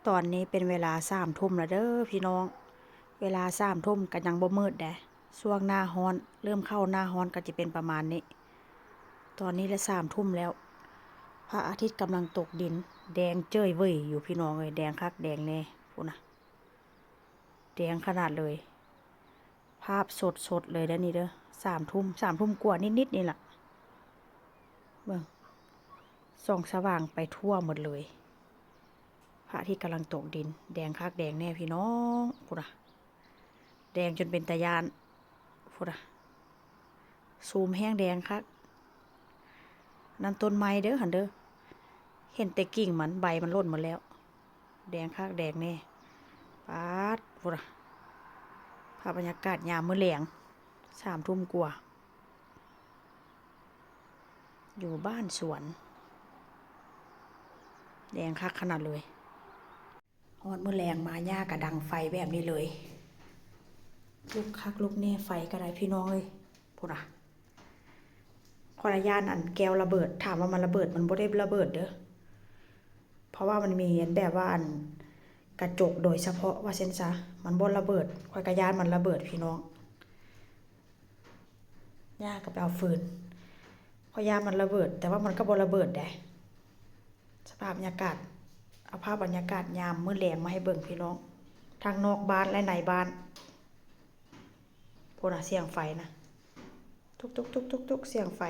ตอนนี้เป็นเวลา3 ทุ่มแล้วเด้อพี่น้องเวลา3 ทุ่มก็ยังบ่มืดแดะช่วงหน้าร้อนเริ่มเข้าหน้าร้อนก็จะเป็นประมาณนี้ตอนนี้ละ3 ทุ่มแล้วพระอาทิตย์กำลังตกดินแดงเจ้ยเว้ยอยู่พี่น้องเอ้ยแดงคักแดงแน่พูดนะแดงขนาดเลยภาพสดเลยเด้อนี่เด้อ3 ทุ่มกว่านิดๆนี่แหละเบิ่งส่องสว่างไปทั่วหมดเลยพระอาทิตย์กำลังตกดินแดงคักแดงแน่พี่น้องพูดนะแดงจนเป็นตะยานพูดนะซูมแห้งแดงคักนั่นต้นไม้เด้อหันเด้อเห็นแต่กิ่งมันใบมันร่นหมดแล้วแดงคักแดงแน่ปาดพูดนะภาพบรรยากาศยามมื้อแลง3 ทุ่มกว่าอยู่บ้านสวนแดงคักขนาดเลยฮอดมื้อแลงมาหญ้ากระดังไฟแบบนี้เลยลุกคักลุกแน่ไฟก็ได้พี่น้องเอ้ยพูดนะขออนุญาตอันแก้วระเบิดถามว่ามันระเบิดมันบ่ได้ระเบิดเด้อเพราะว่ามันมีแบบว่าอันกระจกโดยเฉพาะว่าเช่นซะมันบ่ระเบิดขอยกระยานมันระเบิดพี่น้องย่ากับเอาฟืนขอยานมันระเบิดแต่ว่ามันก็บ่ระเบิดได้สภาพบรรยากาศเอาภาพบรรยากาศยามมื้อแลงมาให้เบิ่งพี่น้องทางนอกบ้านและในบ้านพูดน่ะเสียงไฟนะทุกๆๆๆเสียงไฟ